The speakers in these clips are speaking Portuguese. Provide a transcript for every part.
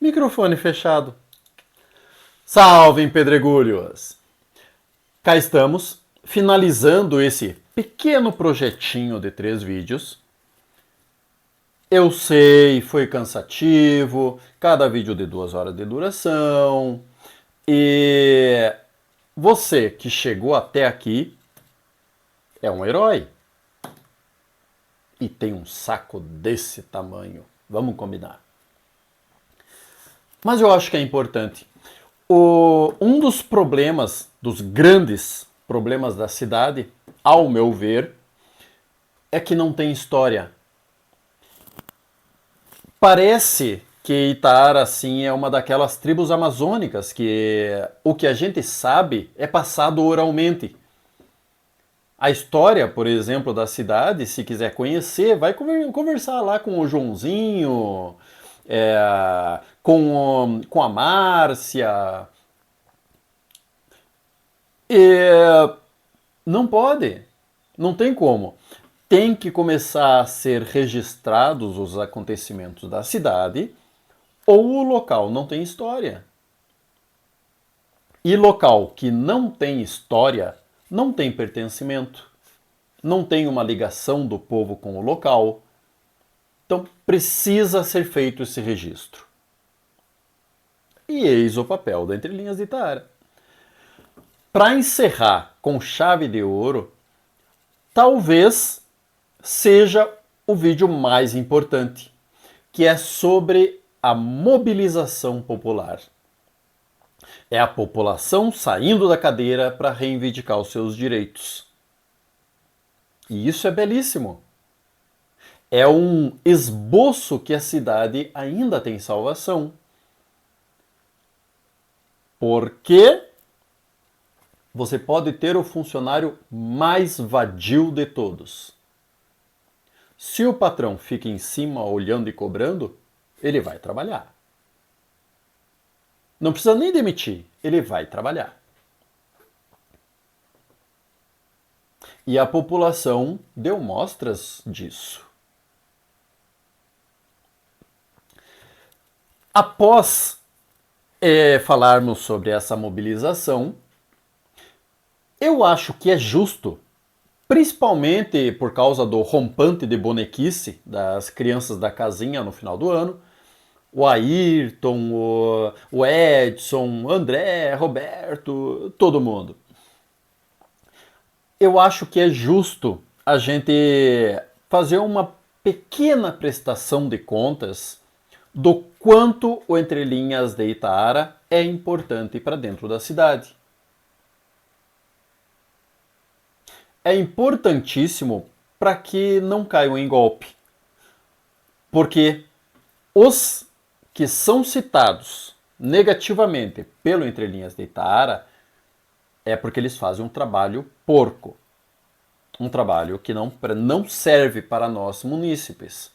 Microfone fechado. Salvem pedregulhos! Cá estamos, finalizando esse pequeno projetinho de 3 vídeos. Eu sei, foi cansativo, cada vídeo de 2 horas de duração. E você que chegou até aqui é um herói. E tem um saco desse tamanho. Vamos combinar. Mas eu acho que é importante. Um dos problemas, dos grandes problemas da cidade, ao meu ver, é que não tem história. Parece que Itaara, assim, é uma daquelas tribos amazônicas que o que a gente sabe é passado oralmente. A história, por exemplo, da cidade, se quiser conhecer, vai conversar lá com o Joãozinho, com a Márcia. E não pode, não tem como. Tem que começar a ser registrados os acontecimentos da cidade ou o local não tem história. E local que não tem história não tem pertencimento, não tem uma ligação do povo com o local. Então precisa ser feito esse registro. E eis o papel da Entre Linhas de Itaara. Para encerrar com chave de ouro, talvez seja o vídeo mais importante, que é sobre a mobilização popular. É a população saindo da cadeira para reivindicar os seus direitos. E isso é belíssimo. É um esboço que a cidade ainda tem salvação. Porque você pode ter o funcionário mais vadio de todos. Se o patrão fica em cima olhando e cobrando, ele vai trabalhar. Não precisa nem demitir, ele vai trabalhar. E a população deu mostras disso. Após falarmos sobre essa mobilização, eu acho que é justo, principalmente por causa do rompante de bonequice das crianças da casinha no final do ano, o Ayrton, o Edson, o André, Roberto, todo mundo. Eu acho que é justo a gente fazer uma pequena prestação de contas do quanto o Entre Linhas de Itaara é importante para dentro da cidade. É importantíssimo para que não caiam em golpe. Porque os que são citados negativamente pelo Entre Linhas de Itaara é porque eles fazem um trabalho porco. Um trabalho que não serve para nós munícipes.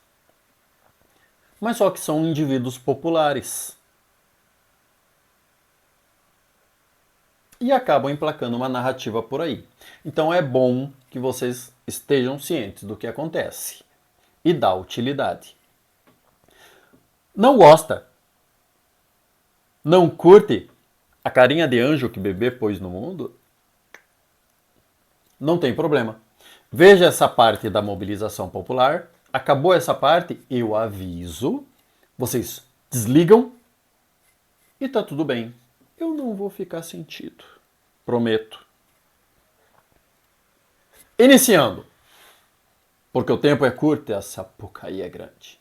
Mas só que são indivíduos populares. E acabam emplacando uma narrativa por aí. Então é bom que vocês estejam cientes do que acontece e da utilidade. Não gosta? Não curte a carinha de anjo que bebê pôs no mundo? Não tem problema. Veja essa parte da mobilização popular. Acabou essa parte, eu aviso. Vocês desligam e tá tudo bem. Eu não vou ficar sentido. Prometo. Iniciando. Porque o tempo é curto e a sapucaí é grande.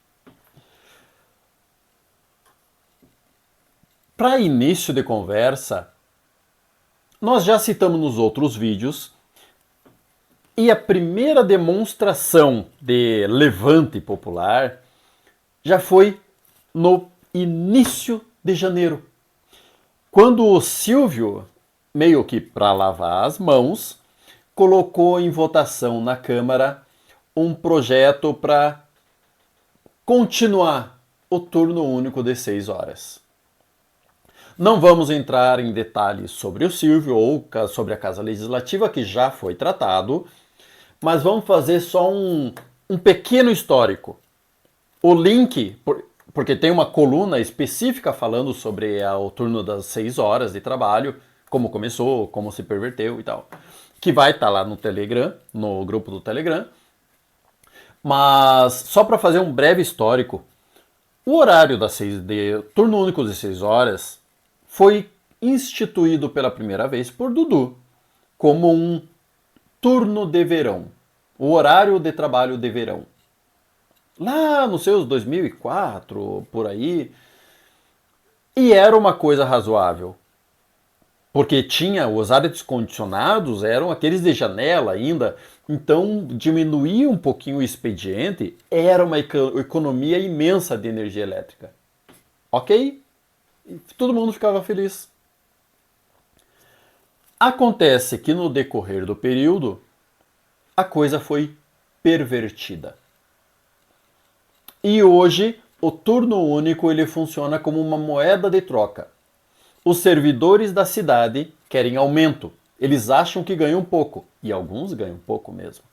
Para início de conversa, nós já citamos nos outros vídeos e a primeira demonstração de levante popular já foi no início de janeiro, quando o Silvio, meio que para lavar as mãos, colocou em votação na Câmara um projeto para continuar o turno único de 6 horas. Não vamos entrar em detalhes sobre o Silvio ou sobre a Casa Legislativa, que já foi tratado, mas vamos fazer só um pequeno histórico. O link, porque tem uma coluna específica falando sobre o turno das 6 horas de trabalho, como começou, como se perverteu e tal, que vai estar lá no Telegram, no grupo do Telegram. Mas só para fazer um breve histórico, o horário de turno único de 6 horas foi instituído pela primeira vez por Dudu como um turno de verão, o horário de trabalho de verão. Lá nos seus 2004, por aí, e era uma coisa razoável. Porque tinha os ares condicionados, eram aqueles de janela ainda, então diminuía um pouquinho o expediente, era uma economia imensa de energia elétrica. Ok? E todo mundo ficava feliz. Acontece que no decorrer do período, a coisa foi pervertida. E hoje, o turno único ele funciona como uma moeda de troca. Os servidores da cidade querem aumento. Eles acham que ganham pouco. E alguns ganham pouco mesmo.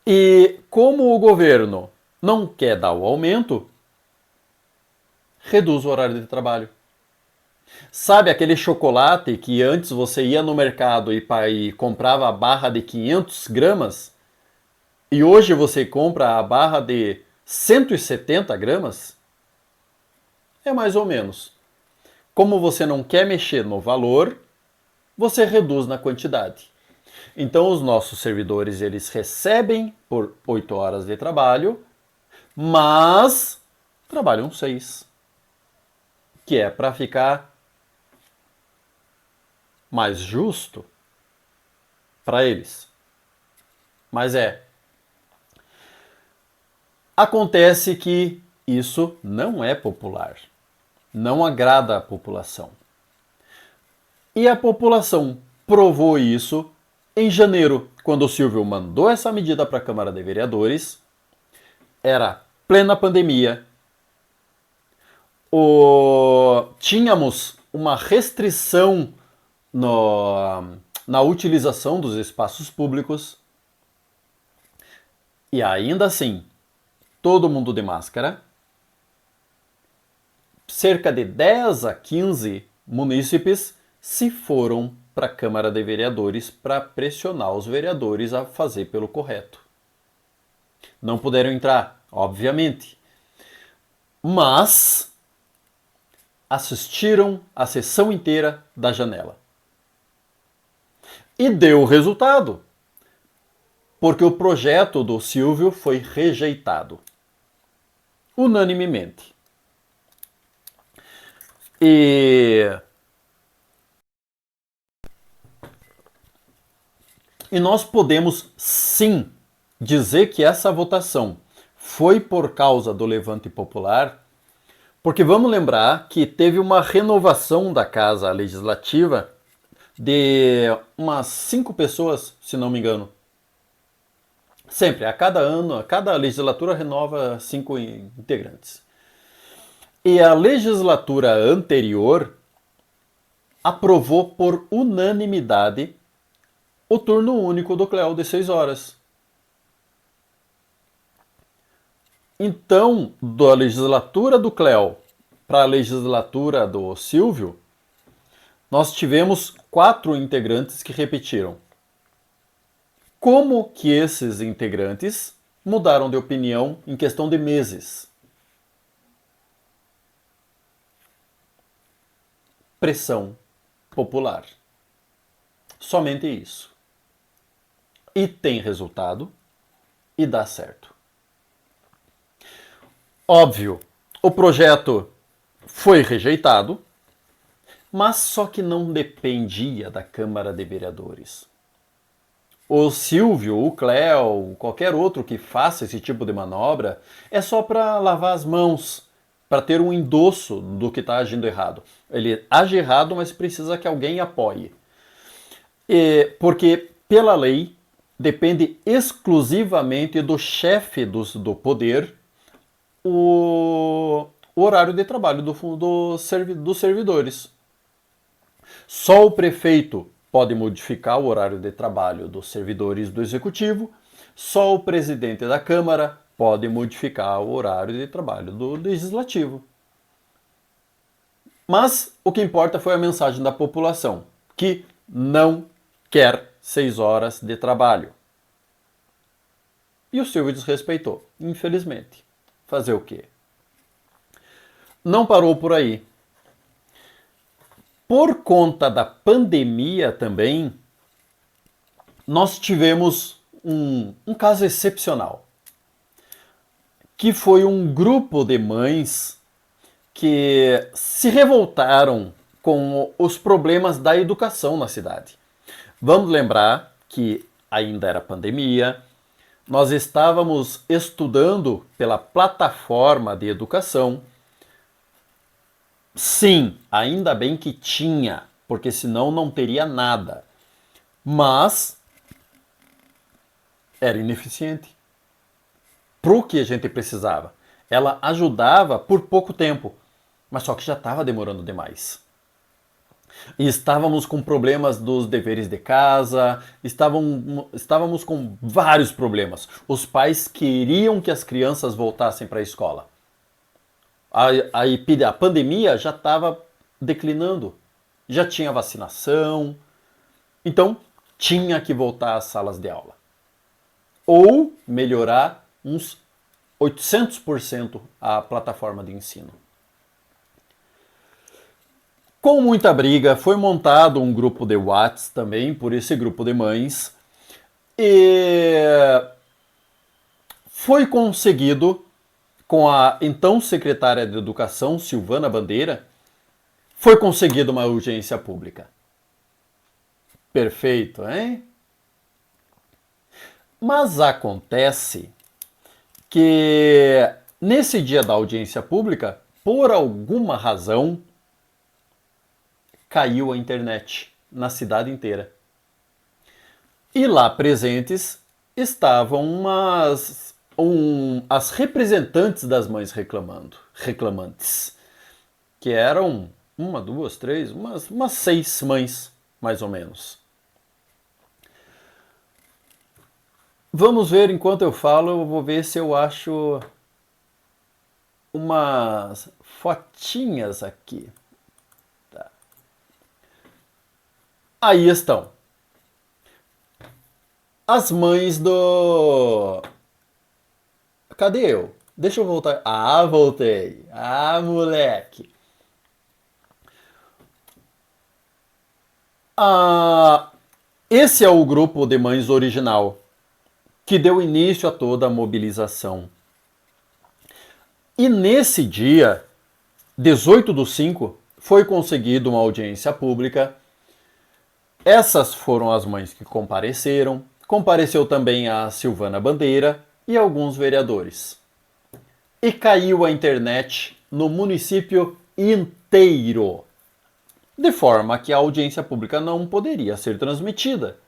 E como o governo não quer dar o aumento, reduz o horário de trabalho. Sabe aquele chocolate que antes você ia no mercado e comprava a barra de 500 gramas? E hoje você compra a barra de 170 gramas? É mais ou menos. Como você não quer mexer no valor, você reduz na quantidade. Então os nossos servidores eles recebem por 8 horas de trabalho, mas trabalham 6, que é para ficar mais justo para eles. Mas acontece que isso não é popular, não agrada a população. E a população provou isso em janeiro, quando o Silvio mandou essa medida para a Câmara de Vereadores. Era plena pandemia. Tínhamos uma restrição na utilização dos espaços públicos. E ainda assim, todo mundo de máscara. Cerca de 10 a 15 munícipes se foram para a Câmara de Vereadores para pressionar os vereadores a fazer pelo correto. Não puderam entrar, obviamente, mas assistiram a sessão inteira da janela. E deu o resultado, porque o projeto do Silvio foi rejeitado, unanimemente. E nós podemos sim dizer que essa votação foi por causa do levante popular, porque vamos lembrar que teve uma renovação da Casa Legislativa de umas 5 pessoas, se não me engano. Sempre, a cada ano, a cada legislatura renova 5 integrantes. E a legislatura anterior aprovou por unanimidade o turno único do Cléo de 6 horas. Então, da legislatura do Cléo para a legislatura do Silvio, nós tivemos 4 integrantes que repetiram. Como que esses integrantes mudaram de opinião em questão de meses? Pressão popular. Somente isso. E tem resultado e dá certo. Óbvio, o projeto foi rejeitado, mas só que não dependia da Câmara de Vereadores. O Silvio, o Cléo, qualquer outro que faça esse tipo de manobra, é só para lavar as mãos, para ter um endosso do que está agindo errado. Ele age errado, mas precisa que alguém apoie. Porque, pela lei, depende exclusivamente do chefe do poder o horário de trabalho dos servidores. Só o prefeito pode modificar o horário de trabalho dos servidores do executivo, só o presidente da Câmara pode modificar o horário de trabalho do legislativo. Mas o que importa foi a mensagem da população, que não quer 6 horas de trabalho. E o Silvio desrespeitou, infelizmente. Fazer o quê? Não parou por aí. Por conta da pandemia também, nós tivemos um caso excepcional, que foi um grupo de mães que se revoltaram com os problemas da educação na cidade. Vamos lembrar que ainda era pandemia, nós estávamos estudando pela plataforma de educação. Sim, ainda bem que tinha, porque senão não teria nada. Mas era ineficiente. Para o que a gente precisava. Ela ajudava por pouco tempo, mas só que já estava demorando demais. E estávamos com problemas dos deveres de casa, estávamos com vários problemas. Os pais queriam que as crianças voltassem para a escola. A pandemia já estava declinando, já tinha vacinação, então tinha que voltar às salas de aula. Ou melhorar uns 800% a plataforma de ensino. Com muita briga, foi montado um grupo de WhatsApp também, por esse grupo de mães, e foi conseguido, com a então secretária de Educação, Silvana Bandeira, foi conseguida uma audiência pública. Perfeito, hein? Mas acontece que nesse dia da audiência pública, por alguma razão, caiu a internet na cidade inteira. E lá presentes estavam as representantes das mães reclamantes, que eram uma, duas, três, umas 6 mães, mais ou menos. Vamos ver, enquanto eu falo, eu vou ver se eu acho umas fotinhas aqui. Tá. Aí estão. As mães do... Cadê eu? Deixa eu voltar. Ah, voltei. Ah, moleque. Esse é o grupo de mães original, que deu início a toda a mobilização. E nesse dia, 18/5, foi conseguido uma audiência pública. Essas foram as mães que compareceram. Compareceu também a Silvana Bandeira e alguns vereadores. E caiu a internet no município inteiro, de forma que a audiência pública não poderia ser transmitida.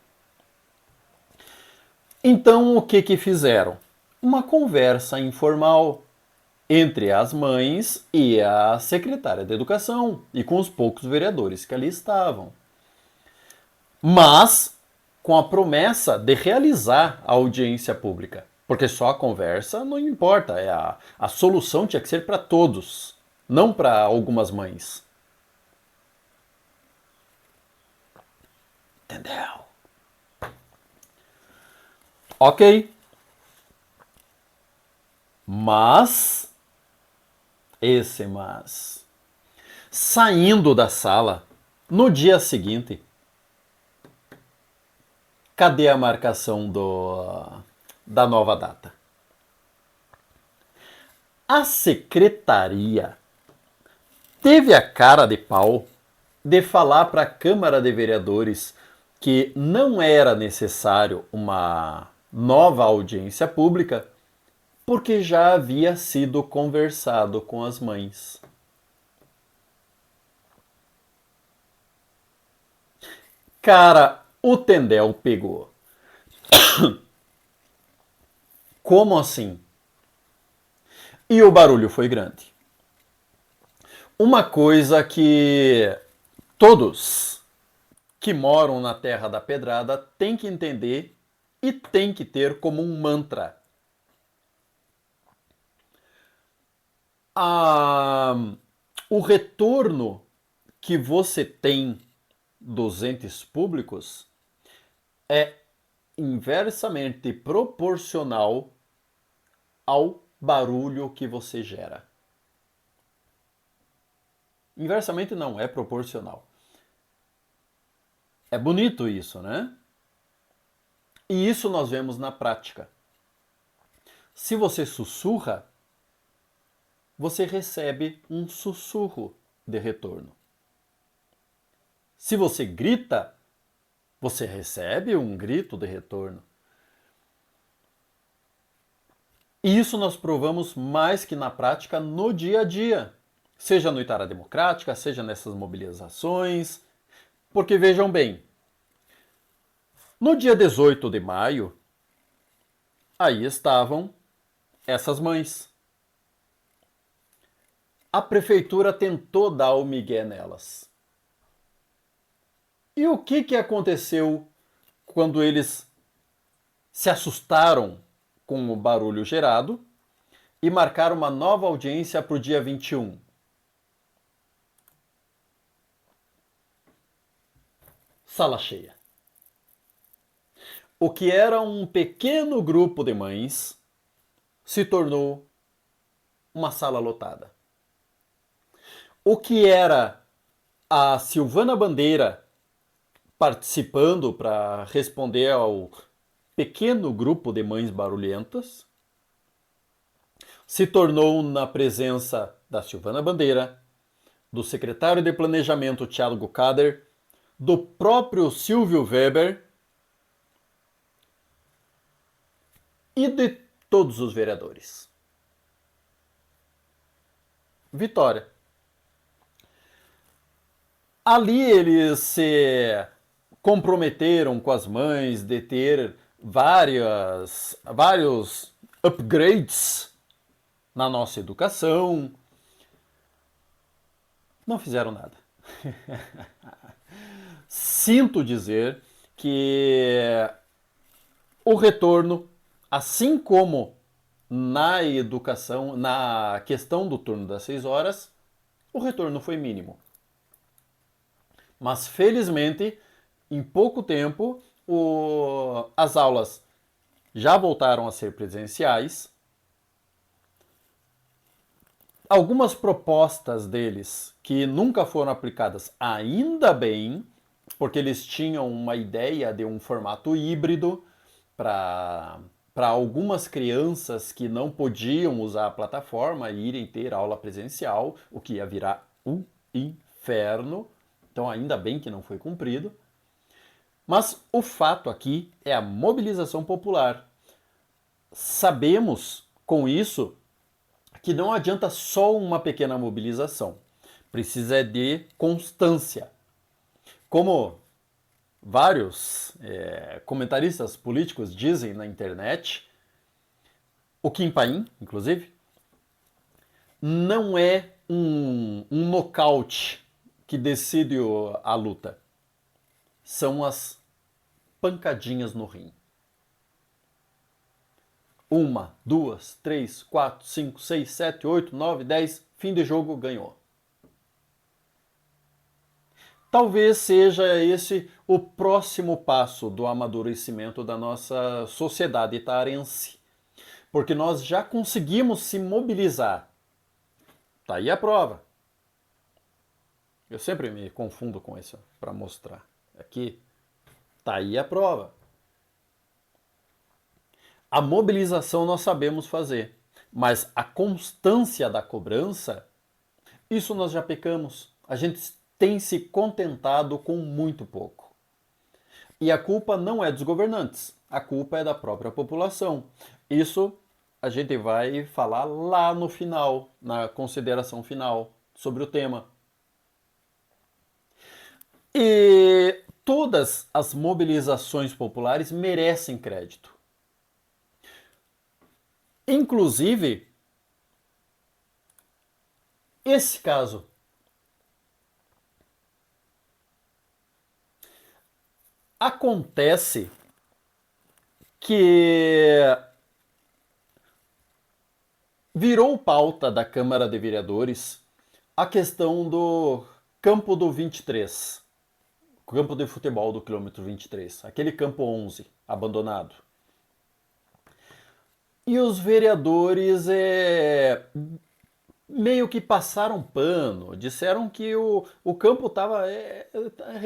Então, o que fizeram? Uma conversa informal entre as mães e a secretária de Educação e com os poucos vereadores que ali estavam. Mas com a promessa de realizar a audiência pública. Porque só a conversa não importa, a solução tinha que ser para todos, não para algumas mães. Entendeu? Ok. Mas, saindo da sala, no dia seguinte, cadê a marcação da nova data? A secretaria teve a cara de pau de falar para a Câmara de Vereadores que não era necessário uma nova audiência pública, porque já havia sido conversado com as mães. Cara, o Tendel pegou. Como assim? E o barulho foi grande. Uma coisa que todos que moram na Terra da Pedrada têm que entender e têm que ter como um mantra. a, o retorno que você tem dos entes públicos é inversamente proporcional ao barulho que você gera. Inversamente não, é proporcional. É bonito isso, né? E isso nós vemos na prática. Se você sussurra, você recebe um sussurro de retorno. Se você grita, você recebe um grito de retorno. E isso nós provamos mais que na prática no dia a dia. Seja no Itara Democrática, seja nessas mobilizações. Porque vejam bem, no dia 18 de maio, aí estavam essas mães. A prefeitura tentou dar o migué nelas. E o que aconteceu quando eles se assustaram com o barulho gerado e marcaram uma nova audiência para o dia 21? Sala cheia. O que era um pequeno grupo de mães se tornou uma sala lotada. O que era a Silvana Bandeira participando para responder ao pequeno grupo de mães barulhentas se tornou na presença da Silvana Bandeira, do secretário de Planejamento Thiago Kader, do próprio Silvio Weber e de todos os vereadores. Vitória. Ali eles se comprometeram com as mães de ter vários upgrades na nossa educação. Não fizeram nada. Sinto dizer que o retorno, assim como na educação, na questão do turno das 6 horas, o retorno foi mínimo. Mas felizmente, em pouco tempo, as aulas já voltaram a ser presenciais. Algumas propostas deles que nunca foram aplicadas, ainda bem, porque eles tinham uma ideia de um formato híbrido para algumas crianças que não podiam usar a plataforma e irem ter aula presencial, o que ia virar um inferno. Então ainda bem que não foi cumprido. Mas o fato aqui é a mobilização popular. Sabemos com isso que não adianta só uma pequena mobilização. Precisa de constância. Como vários comentaristas políticos dizem na internet, o Kim Paim, inclusive, não é um nocaute que decide a luta. São as pancadinhas no rim. 1, 2, 3, 4, 5, 6, 7, 8, 9, 10, fim de jogo, ganhou. Talvez seja esse o próximo passo do amadurecimento da nossa sociedade itarense. Porque nós já conseguimos se mobilizar. Tá aí a prova. Eu sempre me confundo com isso para mostrar. Aqui, tá aí a prova. A mobilização nós sabemos fazer, mas a constância da cobrança, isso nós já pecamos. A gente tem se contentado com muito pouco. E a culpa não é dos governantes, a culpa é da própria população. Isso a gente vai falar lá no final, na consideração final sobre o tema. E todas as mobilizações populares merecem crédito. Inclusive, esse caso. Acontece que virou pauta da Câmara de Vereadores a questão do campo do 23, campo de futebol do quilômetro 23, aquele campo 11, abandonado. E os vereadores meio que passaram pano, disseram que o campo estava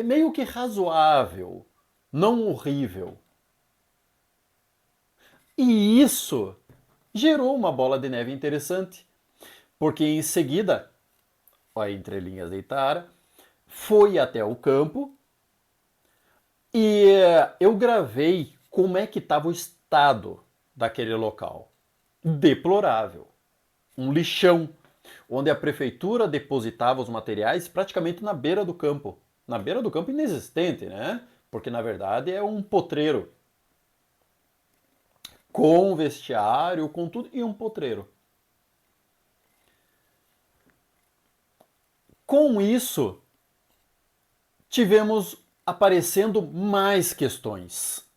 meio que razoável, não horrível. E isso gerou uma bola de neve interessante, porque em seguida, a entrelinhas de Itara, foi até o campo e eu gravei como é que estava o estado daquele local. Deplorável. Um lixão, onde a prefeitura depositava os materiais praticamente na beira do campo. Na beira do campo inexistente, né? Porque na verdade é um potreiro. Com vestiário, com tudo, e um potreiro. Com isso, tivemos aparecendo mais questões.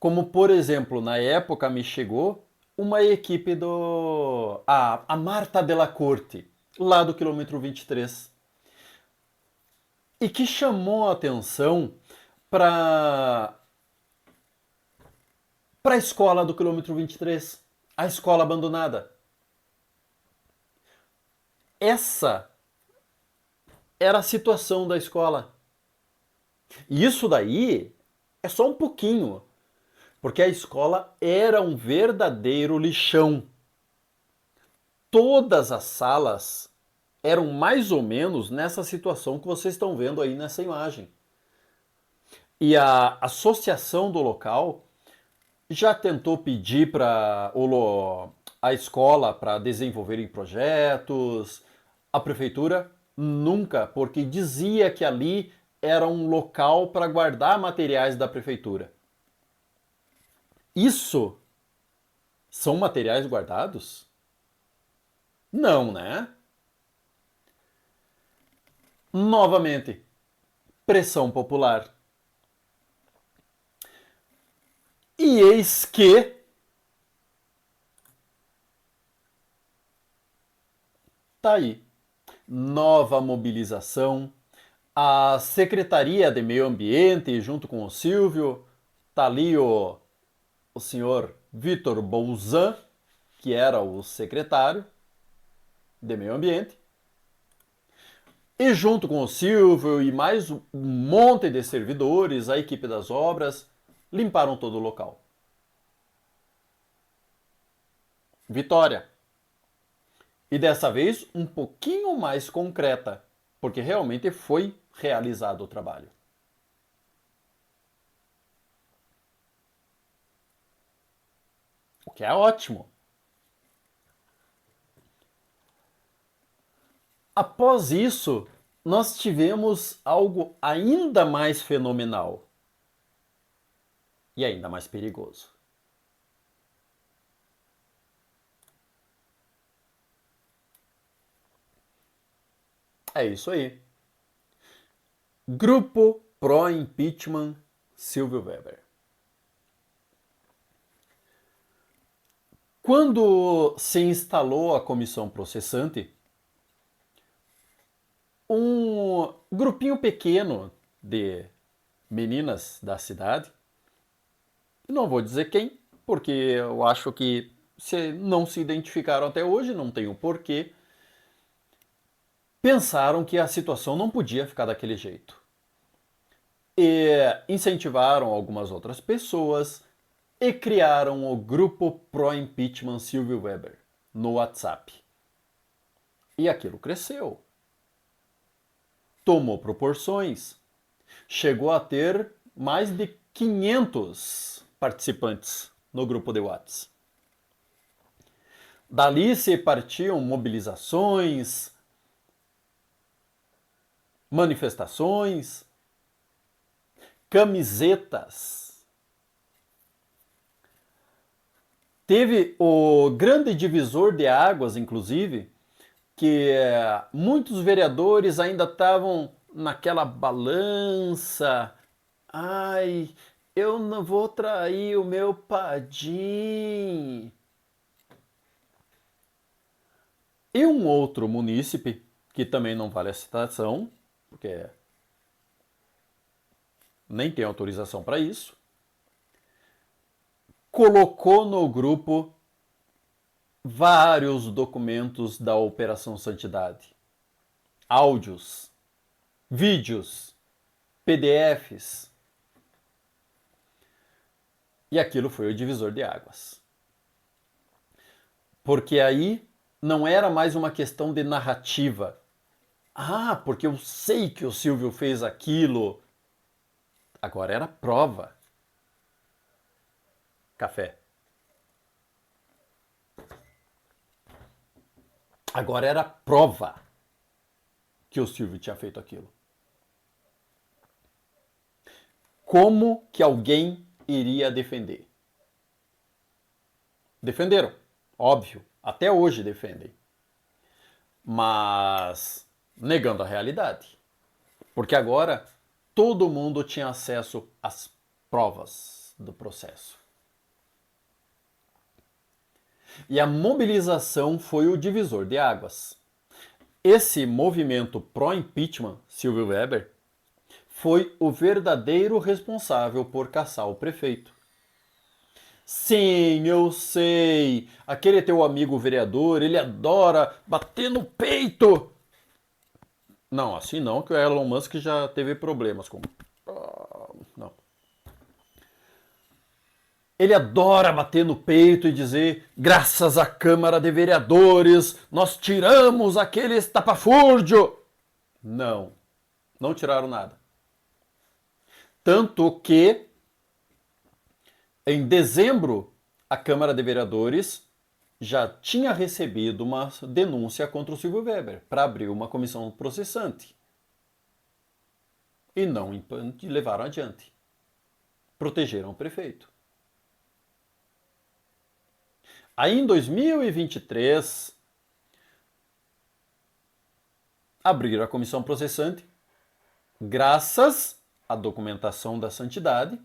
Como, por exemplo, na época me chegou uma equipe a Marta Della Corte, lá do quilômetro 23, e que chamou a atenção para a escola do quilômetro 23, a escola abandonada. Essa era a situação da escola. E isso daí é só um pouquinho, porque a escola era um verdadeiro lixão. Todas as salas eram mais ou menos nessa situação que vocês estão vendo aí nessa imagem. E a associação do local já tentou pedir para a escola para desenvolverem projetos. A prefeitura nunca, porque dizia que ali era um local para guardar materiais da prefeitura. Isso são materiais guardados? Não, né? Novamente, pressão popular. E eis que tá aí. Nova mobilização. A Secretaria de Meio Ambiente, junto com o Silvio, tá ali o senhor Vitor Bouzan, que era o secretário de Meio Ambiente, e junto com o Silvio e mais um monte de servidores, a equipe das obras, limparam todo o local. Vitória. E dessa vez um pouquinho mais concreta, porque realmente foi realizado o trabalho. O que é ótimo. Após isso, nós tivemos algo ainda mais fenomenal e ainda mais perigoso. É isso aí. Grupo Pró-Impeachment Silvio Weber. Quando se instalou a comissão processante, um grupinho pequeno de meninas da cidade, não vou dizer quem, porque eu acho que se não se identificaram até hoje, não tem o porquê, pensaram que a situação não podia ficar daquele jeito. E incentivaram algumas outras pessoas e criaram o grupo Pro-Impeachment Silvio Weber no WhatsApp. E aquilo cresceu. Tomou proporções. Chegou a ter mais de 500 participantes no grupo de WhatsApp. Dali se partiam mobilizações, manifestações, camisetas. Teve o grande divisor de águas, inclusive, que muitos vereadores ainda estavam naquela balança. Ai, eu não vou trair o meu Padim. E um outro munícipe, que também não vale a citação, porque nem tem autorização para isso, colocou no grupo vários documentos da Operação Santidade. Áudios, vídeos, PDFs. E aquilo foi o divisor de águas. Porque aí não era mais uma questão de narrativa. Ah, porque eu sei que o Silvio fez aquilo. Agora era prova. Café. Agora era prova que o Silvio tinha feito aquilo. Como que alguém iria defender? Defenderam, óbvio, até hoje defendem. Mas negando a realidade. Porque agora todo mundo tinha acesso às provas do processo. E a mobilização foi o divisor de águas. Esse movimento pró-impeachment, Silvio Weber, foi o verdadeiro responsável por caçar o prefeito. Sim, eu sei. Aquele teu amigo vereador, ele adora bater no peito. Não, assim não, que o Elon Musk já teve problemas com... Não. Ele adora bater no peito e dizer, graças à Câmara de Vereadores, nós tiramos aquele estapafúrdio. Não, não tiraram nada. Tanto que, em dezembro, a Câmara de Vereadores já tinha recebido uma denúncia contra o Silvio Weber para abrir uma comissão processante. E não levaram adiante. Protegeram o prefeito. Aí em 2023, abriram a comissão processante graças à documentação da santidade.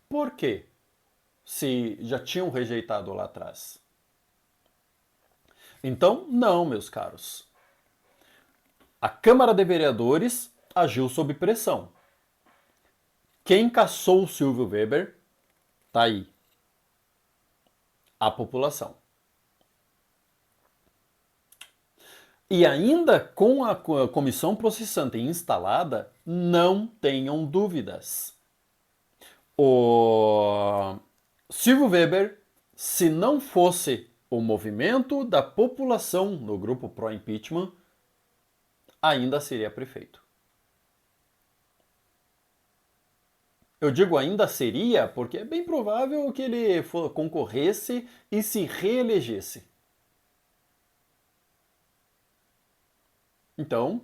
Por quê? Se já tinham rejeitado lá atrás. Então, não, meus caros. A Câmara de Vereadores agiu sob pressão. Quem caçou o Silvio Weber? Tá aí. A população. E ainda com a comissão processante instalada, não tenham dúvidas. O Silvio Weber, se não fosse o movimento da população no grupo pró-impeachment, ainda seria prefeito. Eu digo ainda seria porque é bem provável que ele concorresse e se reelegesse. Então,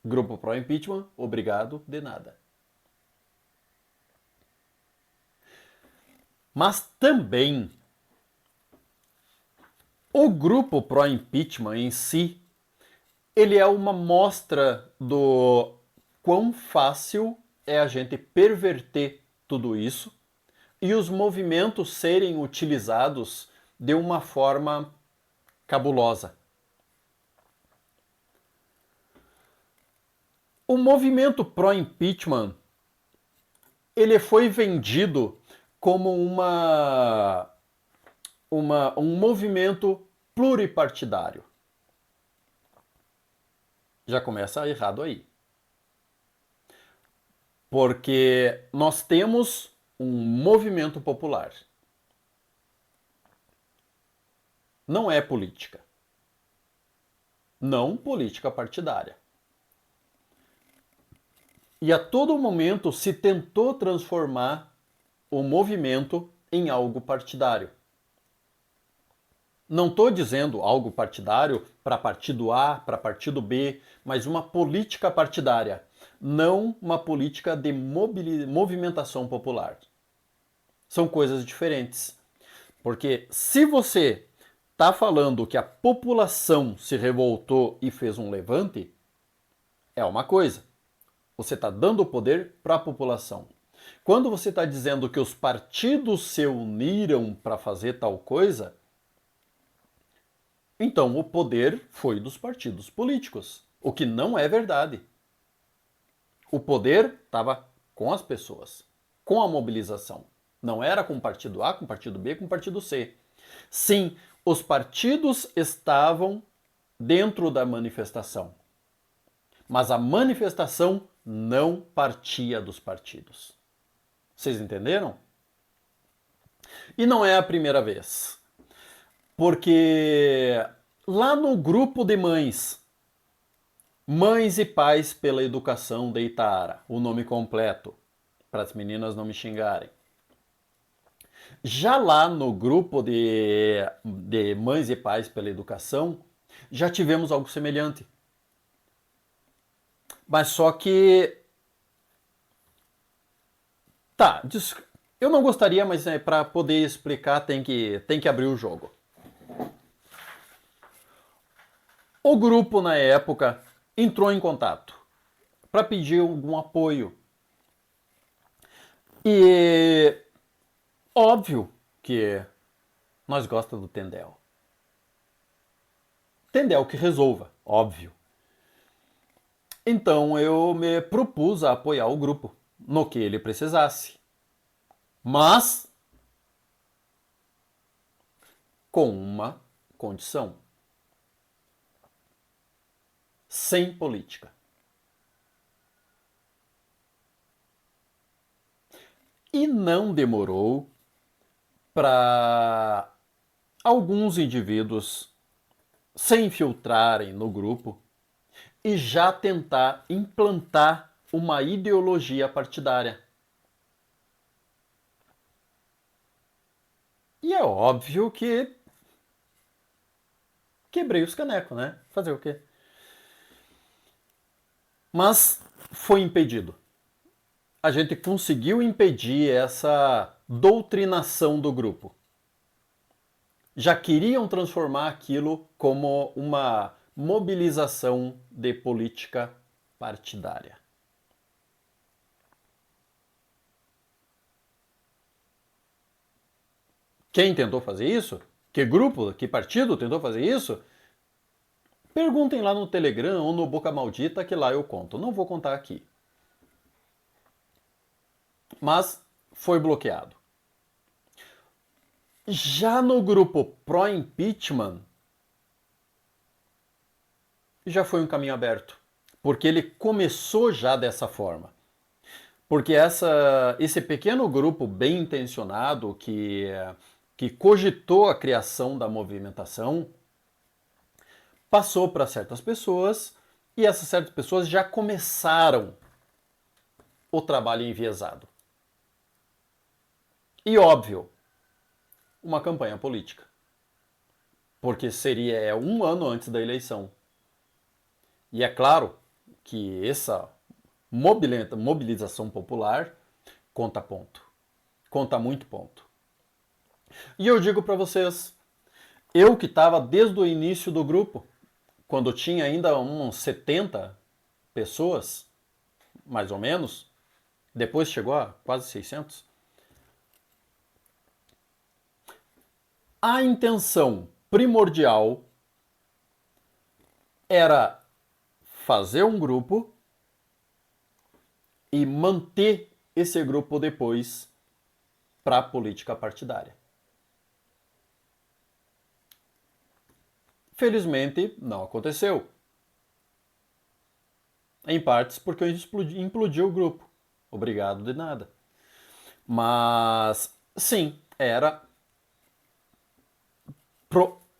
grupo pró-impeachment, obrigado, de nada. Mas também o grupo pró-impeachment em si, ele é uma mostra do quão fácil é a gente perverter tudo isso e os movimentos serem utilizados de uma forma cabulosa. O movimento pró-impeachment, ele foi vendido como um movimento pluripartidário. Já começa errado aí. Porque nós temos um movimento popular. Não é política. Não política partidária. E a todo momento se tentou transformar o movimento em algo partidário. Não estou dizendo algo partidário para partido A, para partido B, mas uma política partidária, não uma política de movimentação popular. São coisas diferentes. Porque se você está falando que a população se revoltou e fez um levante, é uma coisa. Você está dando poder para a população. Quando você está dizendo que os partidos se uniram para fazer tal coisa, Então o poder foi dos partidos políticos, o que não é verdade. O poder estava com as pessoas, com a mobilização. Não era com o partido A, com o partido B, com o partido C. Sim, os partidos estavam dentro da manifestação, mas a manifestação não partia dos partidos. Vocês entenderam? E não é a primeira vez, porque lá no grupo de mães, Mães e Pais pela Educação de Itaara, o nome completo, para as meninas não me xingarem. Já lá no grupo de Mães e Pais pela Educação, já tivemos algo semelhante. Mas só que. Tá, eu não gostaria, mas para poder explicar tem que abrir o jogo. O grupo, na época, entrou em contato para pedir algum apoio. E óbvio que nós gostamos do Tendel. Tendel que resolva, óbvio. Então eu me propus a apoiar o grupo no que ele precisasse. Mas com uma condição: sem política. E não demorou para alguns indivíduos se infiltrarem no grupo e já tentar implantar uma ideologia partidária. E é óbvio que quebrei os canecos, né? Fazer o quê? Mas foi impedido. A gente conseguiu impedir essa doutrinação do grupo. Já queriam transformar aquilo como uma mobilização de política partidária. Quem tentou fazer isso? Que grupo, que partido tentou fazer isso? Perguntem lá no Telegram ou no Boca Maldita que lá eu conto. Não vou contar aqui. Mas foi bloqueado. Já no grupo pró-impeachment, já foi um caminho aberto. Porque ele começou já dessa forma. Porque esse pequeno grupo bem intencionado que cogitou a criação da movimentação passou para certas pessoas e essas certas pessoas já começaram o trabalho enviesado. E óbvio, uma campanha política. Porque seria um ano antes da eleição. E é claro que essa mobilização popular conta ponto. Conta muito ponto. E eu digo para vocês, eu que estava desde o início do grupo, quando tinha ainda uns 70 pessoas, mais ou menos, depois chegou a quase 600, a intenção primordial era fazer um grupo e manter esse grupo depois para a política partidária. Felizmente, não aconteceu. Em partes porque eu implodi o grupo. Obrigado de nada. Mas, sim, era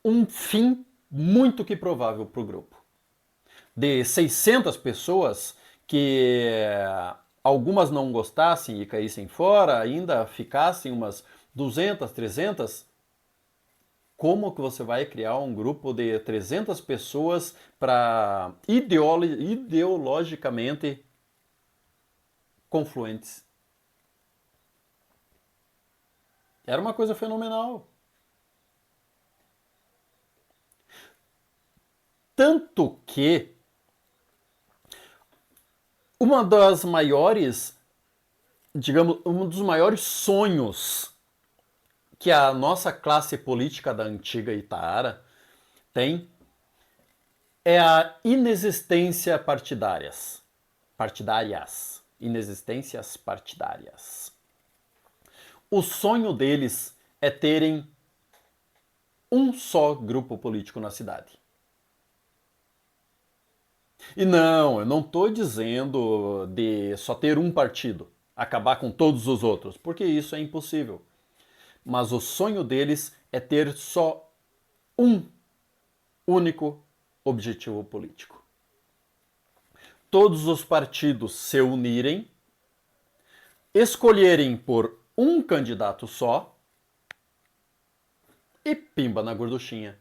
um fim muito que provável para o grupo. De 600 pessoas que algumas não gostassem e caíssem fora, ainda ficassem umas 200, 300, como que você vai criar um grupo de 300 pessoas para ideologicamente confluentes? Era uma coisa fenomenal. Tanto que uma das maiores, digamos, um dos maiores sonhos que a nossa classe política da antiga Itaara Tem. É a inexistência partidárias. Partidárias. Inexistências partidárias. O sonho deles é terem um só grupo político na cidade. E não, eu não estou dizendo de só ter um partido, acabar com todos os outros, porque isso é impossível. Mas o sonho deles é ter só um único objetivo político. Todos os partidos se unirem, escolherem por um candidato só e pimba na gorduchinha.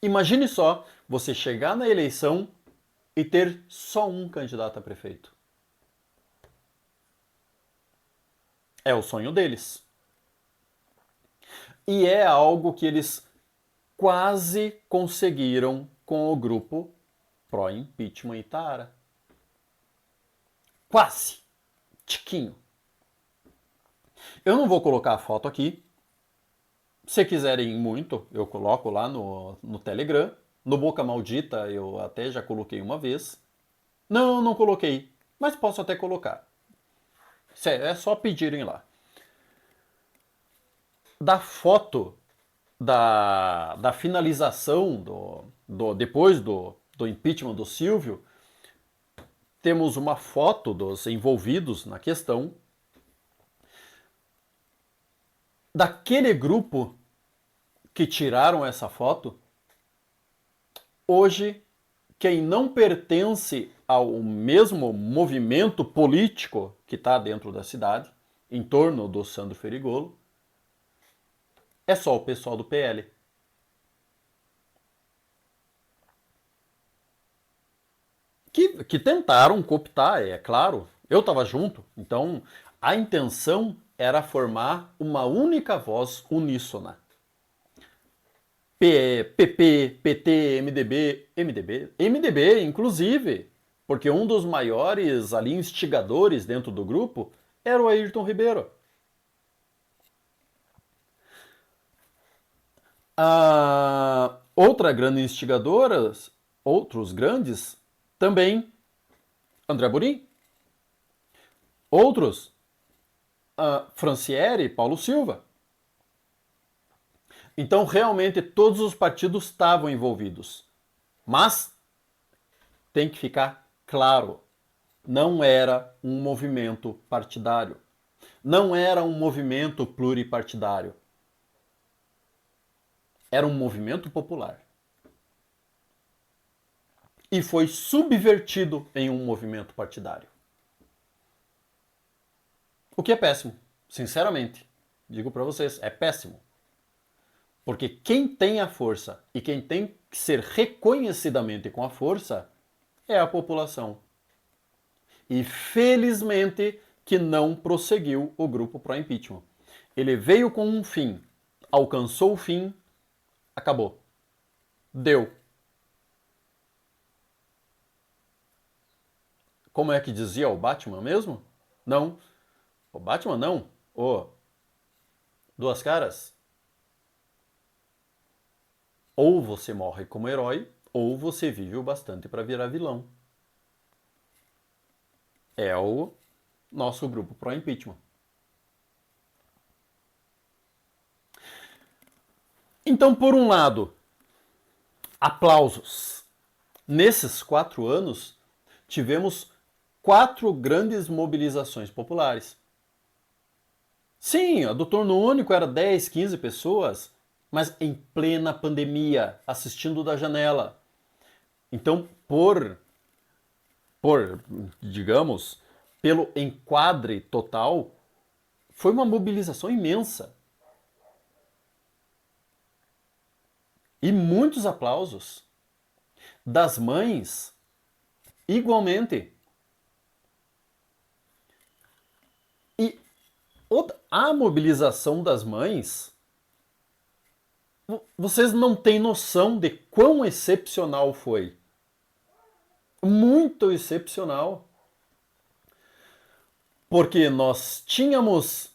Imagine só você chegar na eleição e ter só um candidato a prefeito. É o sonho deles. E é algo que eles quase conseguiram com o grupo pró-impeachment Itaara. Quase. Tiquinho. Eu não vou colocar a foto aqui. Se quiserem muito, eu coloco lá no Telegram. No Boca Maldita eu até já coloquei uma vez. Não coloquei, mas posso até colocar. É só pedirem lá. Da foto da finalização depois do impeachment do Silvio, temos uma foto dos envolvidos na questão. Daquele grupo que tiraram essa foto, hoje, quem não pertence ao mesmo movimento político que está dentro da cidade, em torno do Sandro Ferigolo, é só o pessoal do PL. Que tentaram cooptar, é claro. Eu estava junto, então a intenção era formar uma única voz uníssona. PP, PT, MDB, inclusive, porque um dos maiores ali instigadores dentro do grupo era o Ayrton Ribeiro. A outra grande instigadora, outros grandes, também André Burim. Outros, Francieri, Paulo Silva. Então, realmente, todos os partidos estavam envolvidos. Mas, tem que ficar claro, não era um movimento partidário. Não era um movimento pluripartidário. Era um movimento popular. E foi subvertido em um movimento partidário. O que é péssimo, sinceramente. Digo para vocês, é péssimo. Porque quem tem a força e quem tem que ser reconhecidamente com a força é a população. E felizmente que não prosseguiu o grupo pró-impeachment. Ele veio com um fim, alcançou o fim, acabou. Deu. Como é que dizia o Batman mesmo? Não. O Batman não. O Duas Caras. Ou você morre como herói, ou você vive o bastante para virar vilão. É o nosso grupo pró-impeachment. Então, por um lado, aplausos. Nesses 4 anos, tivemos 4 grandes mobilizações populares. Sim, a do turno único era 10, 15 pessoas, mas em plena pandemia, assistindo da janela. Então, digamos, pelo enquadre total, foi uma mobilização imensa. E muitos aplausos. Das mães, igualmente. E a mobilização das mães, vocês não têm noção de quão excepcional foi. Muito excepcional. Porque nós tínhamos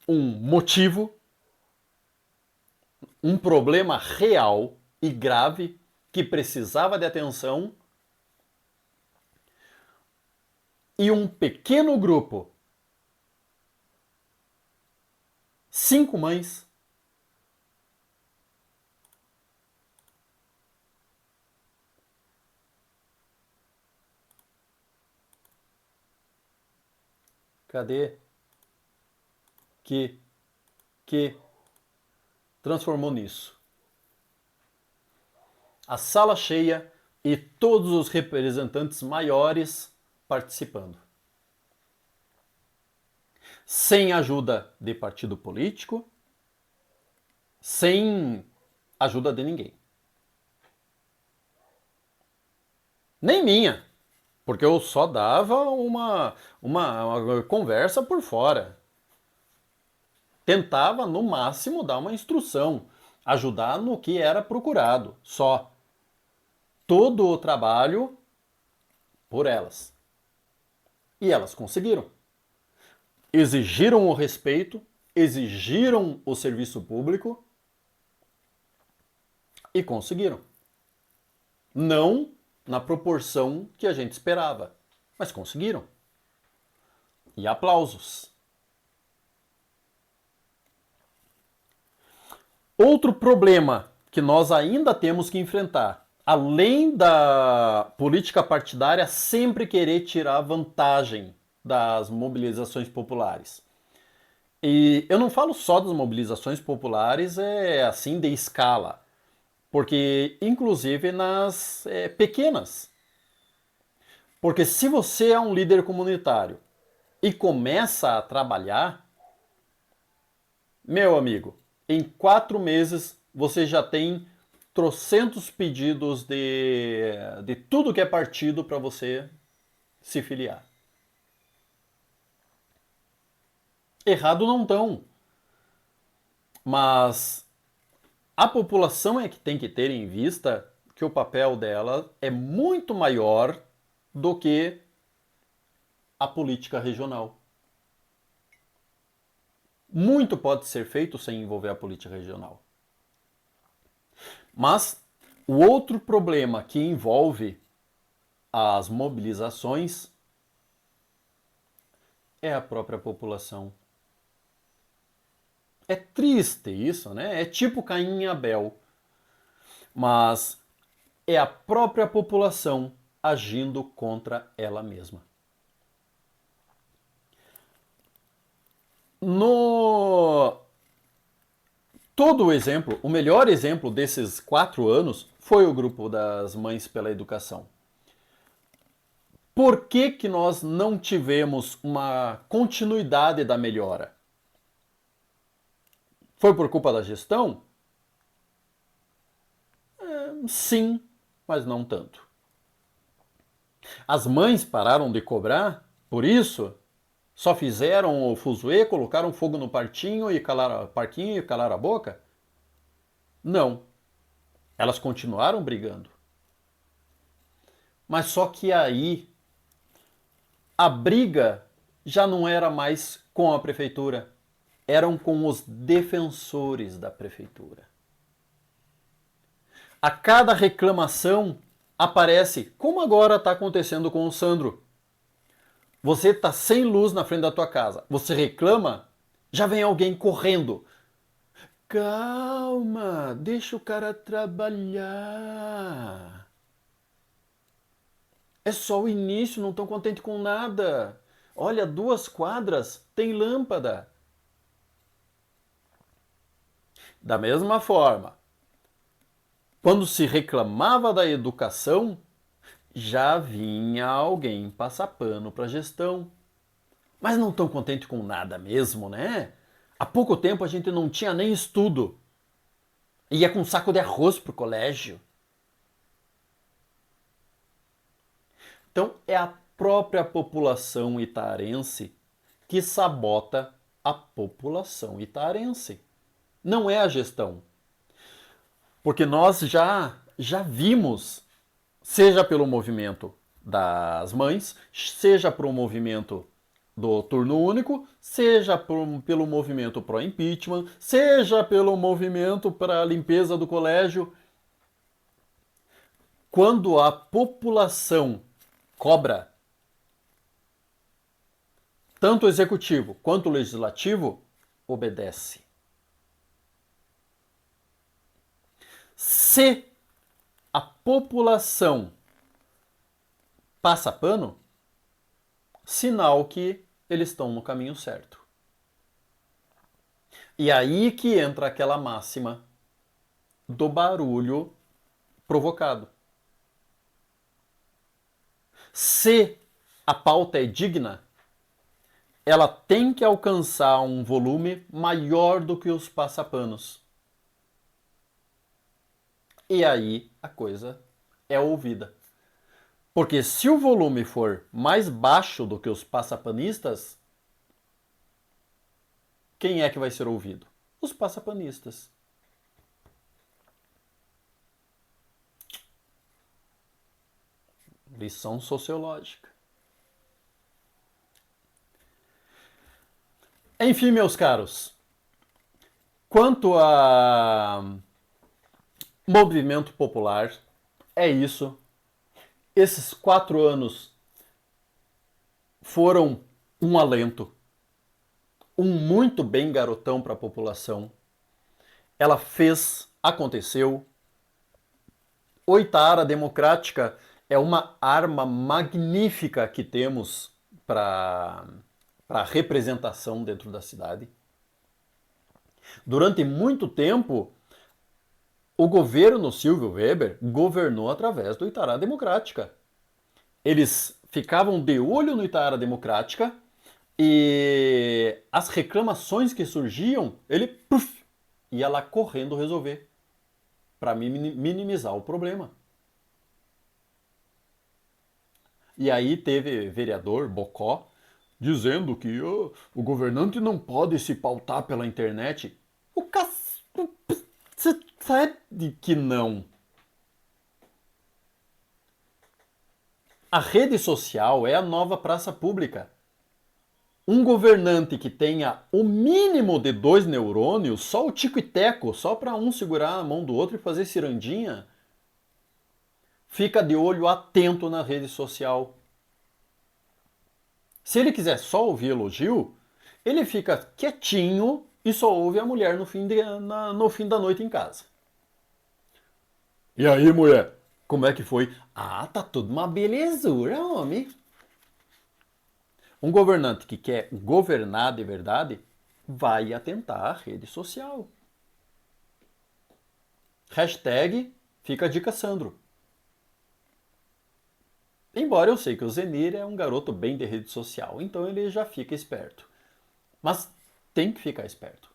um motivo, um problema real e grave que precisava de atenção, e um pequeno grupo, 5 mães, cadê? Que transformou nisso. A sala cheia e todos os representantes maiores participando. Sem ajuda de partido político, sem ajuda de ninguém. Nem minha, porque eu só dava uma conversa por fora. Tentava, no máximo, dar uma instrução, ajudar no que era procurado, só. Todo o trabalho por elas. E elas conseguiram. Exigiram o respeito, exigiram o serviço público e conseguiram. Não na proporção que a gente esperava, mas conseguiram. E aplausos. Outro problema que nós ainda temos que enfrentar, além da política partidária sempre querer tirar vantagem das mobilizações populares. E eu não falo só das mobilizações populares assim de escala, porque inclusive nas pequenas. Porque se você é um líder comunitário e começa a trabalhar, meu amigo, em 4 meses você já tem trocentos pedidos de tudo que é partido para você se filiar. Errado não estão, mas a população é que tem que ter em vista que o papel dela é muito maior do que a política regional. Muito pode ser feito sem envolver a política regional. Mas o outro problema que envolve as mobilizações é a própria população. É triste isso, né? É tipo Caim e Abel. Mas é a própria população agindo contra ela mesma. Todo o exemplo, o melhor exemplo desses 4 anos foi o grupo das Mães pela Educação. Por que nós não tivemos uma continuidade da melhora? Foi por culpa da gestão? Sim, mas não tanto. As mães pararam de cobrar por isso? Só fizeram o fuzuê, colocaram fogo no parquinho e calaram a boca? Não. Elas continuaram brigando. Mas só que aí a briga já não era mais com a prefeitura, eram com os defensores da prefeitura. A cada reclamação aparece, como agora está acontecendo com o Sandro. Você está sem luz na frente da tua casa, você reclama, já vem alguém correndo. Calma, deixa o cara trabalhar. É só o início, não estão contentes com nada. Olha, 2 quadras, tem lâmpada. Da mesma forma, quando se reclamava da educação, já vinha alguém passar pano para a gestão. Mas não estão contentes com nada mesmo, né? Há pouco tempo a gente não tinha nem estudo. Ia com um saco de arroz pro colégio. Então é a própria população itarense que sabota a população itarense. Não é a gestão. Porque nós já vimos, seja pelo movimento das mães, seja pelo movimento do turno único, seja pelo movimento pró-impeachment, seja pelo movimento para a limpeza do colégio. Quando a população cobra, tanto o executivo quanto o legislativo, obedece. Se a população passa pano, sinal que eles estão no caminho certo. E aí que entra aquela máxima do barulho provocado. Se a pauta é digna, ela tem que alcançar um volume maior do que os passapanos. E aí a coisa é ouvida. Porque se o volume for mais baixo do que os passapanistas, quem é que vai ser ouvido? Os passapanistas. Lição sociológica. Enfim, meus caros, quanto a movimento popular, é isso. Esses 4 anos foram um alento, um muito bem garotão para a população. Ela fez, aconteceu. O Itaara Democrática é uma arma magnífica que temos para a representação dentro da cidade. Durante muito tempo, o governo Silvio Weber governou através do Itaara Democrática. Eles ficavam de olho no Itaara Democrática e as reclamações que surgiam, ele ia lá correndo resolver para minimizar o problema. E aí teve vereador Bocó dizendo que o governante não pode se pautar pela internet. Você sabe que não. A rede social é a nova praça pública. Um governante que tenha o mínimo de 2 neurônios, só o tico e teco, só para um segurar a mão do outro e fazer cirandinha, fica de olho atento na rede social. Se ele quiser só ouvir elogio, ele fica quietinho e só ouve a mulher no fim da noite em casa. E aí, mulher? Como é que foi? Ah, tá tudo uma belezura, homem. Um governante que quer governar de verdade vai atentar à rede social. Hashtag fica a dica Sandro. Embora eu sei que o Zenir é um garoto bem de rede social, então ele já fica esperto. Mas tem que ficar esperto.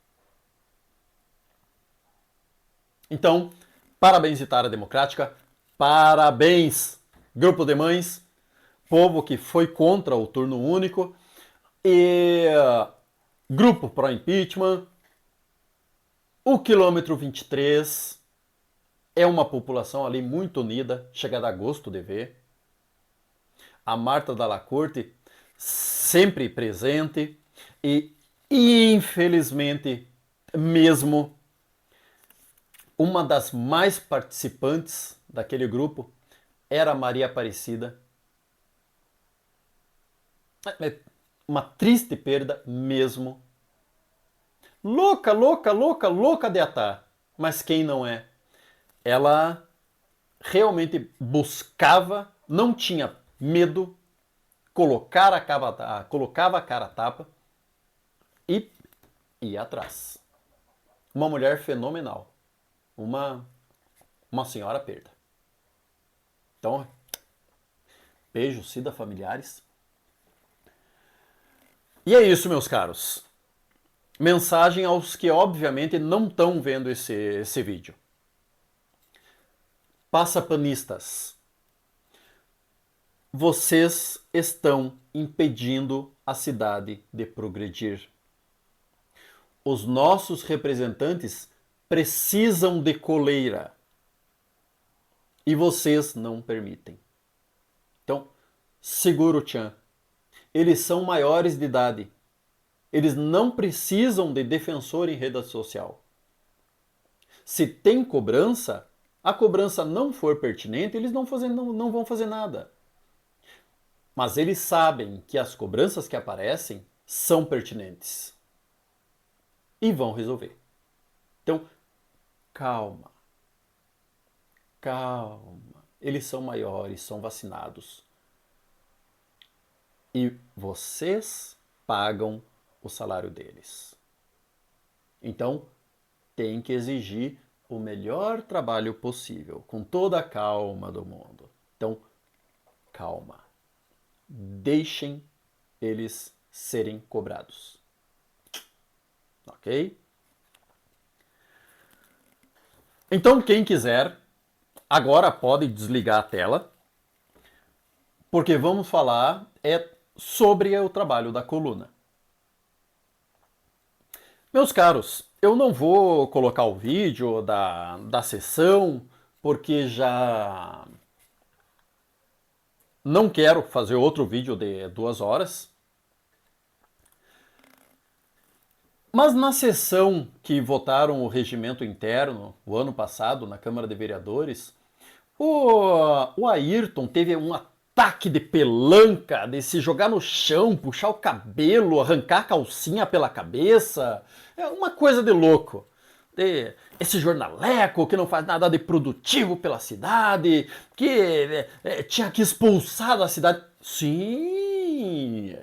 Então, parabéns, Itaara Democrática. Parabéns, grupo de mães. Povo que foi contra o turno único. E grupo pró-impeachment. O quilômetro 23 é uma população ali muito unida. Chega a dar gosto de ver. A Marta Dalla Corte sempre presente. E, infelizmente, mesmo uma das mais participantes daquele grupo era a Maria Aparecida. É uma triste perda mesmo. Louca, louca, louca, louca de atar. Mas quem não é? Ela realmente buscava, não tinha medo, colocava a cara a tapa e ia atrás. Uma mulher fenomenal. Uma senhora perda. Então, beijo, Cida, familiares. E é isso, meus caros. Mensagem aos que obviamente não estão vendo esse vídeo. Passapanistas, vocês estão impedindo a cidade de progredir. Os nossos representantes precisam de coleira. E vocês não permitem. Então, segura o tchan. eles são maiores de idade. Eles não precisam de defensor em rede social. Se tem cobrança, a cobrança não for pertinente, eles não vão fazer nada. Mas eles sabem que as cobranças que aparecem são pertinentes. E vão resolver. Então, calma. Calma. Eles são maiores, são vacinados. E vocês pagam o salário deles. Então, tem que exigir o melhor trabalho possível, com toda a calma do mundo. Então, calma. Deixem eles serem cobrados. Ok? Então, quem quiser, agora pode desligar a tela, porque vamos falar sobre o trabalho da coluna. Meus caros, eu não vou colocar o vídeo da sessão, porque já não quero fazer outro vídeo de 2 horas. Mas na sessão que votaram o regimento interno, o ano passado, na Câmara de Vereadores, o Ayrton teve um ataque de pelanca, de se jogar no chão, puxar o cabelo, arrancar a calcinha pela cabeça. É uma coisa de louco. Esse jornaleco que não faz nada de produtivo pela cidade, que tinha que expulsar da cidade. Sim,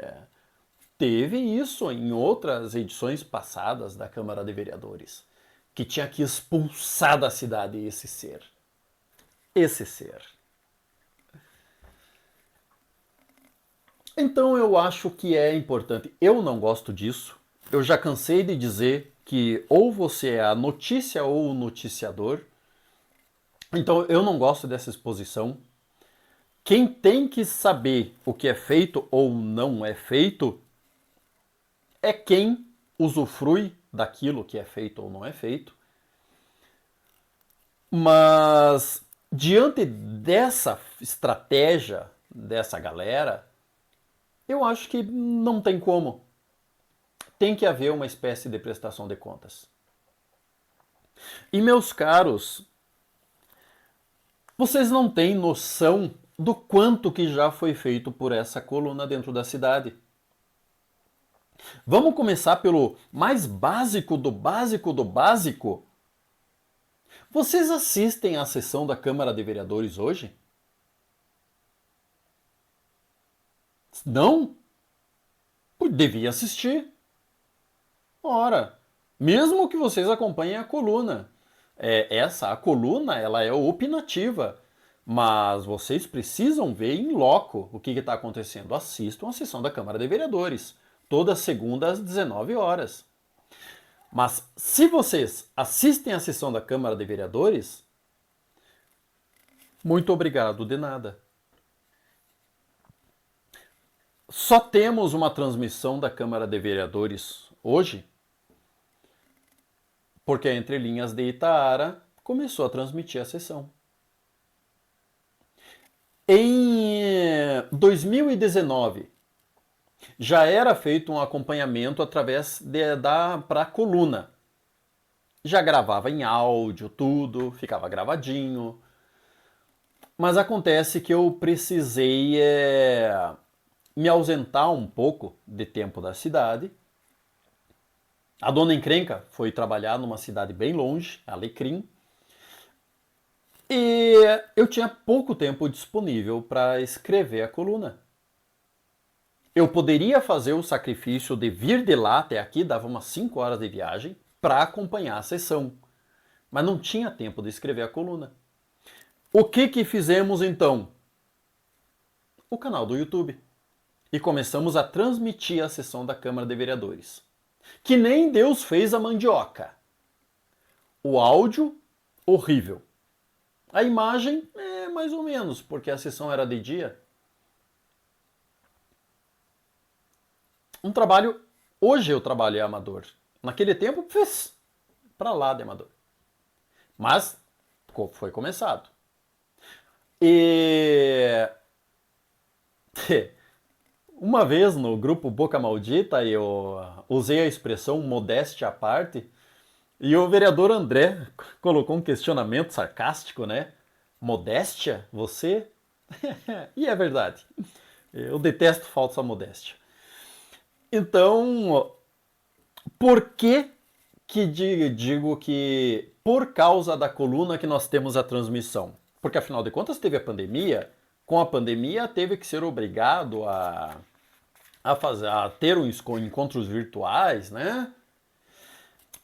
teve isso em outras edições passadas da Câmara de Vereadores, que tinha que expulsar da cidade esse ser. Esse ser. Então eu acho que é importante. Eu não gosto disso. Eu já cansei de dizer que ou você é a notícia ou o noticiador. Então eu não gosto dessa exposição. Quem tem que saber o que é feito ou não é feito é quem usufrui daquilo que é feito ou não é feito. Mas diante dessa estratégia dessa galera, eu acho que não tem como. Tem que haver uma espécie de prestação de contas. E meus caros, vocês não têm noção do quanto que já foi feito por essa coluna dentro da cidade. Vamos começar pelo mais básico do básico do básico. Vocês assistem à sessão da Câmara de Vereadores hoje? Não? Devia assistir. Ora, mesmo que vocês acompanhem a coluna. A coluna, ela é opinativa. Mas vocês precisam ver em loco o que está acontecendo. Assistam a sessão da Câmara de Vereadores. Toda segunda às 19 horas. Mas se vocês assistem a sessão da Câmara de Vereadores, muito obrigado, de nada. Só temos uma transmissão da Câmara de Vereadores hoje, porque a Entre Linhas de Itaara começou a transmitir a sessão. Em 2019, já era feito um acompanhamento através para a coluna. Já gravava em áudio, tudo, ficava gravadinho. Mas acontece que eu precisei me ausentar um pouco de tempo da cidade. A dona Encrenca foi trabalhar numa cidade bem longe, Alecrim. E eu tinha pouco tempo disponível para escrever a coluna. Eu poderia fazer o sacrifício de vir de lá até aqui, dava umas 5 horas de viagem, para acompanhar a sessão. Mas não tinha tempo de escrever a coluna. O que fizemos então? O canal do YouTube. E começamos a transmitir a sessão da Câmara de Vereadores. Que nem Deus fez a mandioca. O áudio, horrível. A imagem, mais ou menos, porque a sessão era de dia. Um trabalho, hoje eu trabalho amador. Naquele tempo, fiz pra lá de amador. Mas foi começado. E Uma vez no grupo Boca Maldita eu usei a expressão modéstia à parte e o vereador André colocou um questionamento sarcástico, né? Modéstia? Você? E é verdade. Eu detesto falsa modéstia. Então, por que digo que por causa da coluna que nós temos a transmissão? Porque afinal de contas teve a pandemia, com a pandemia teve que ser obrigado a ter encontros virtuais, né?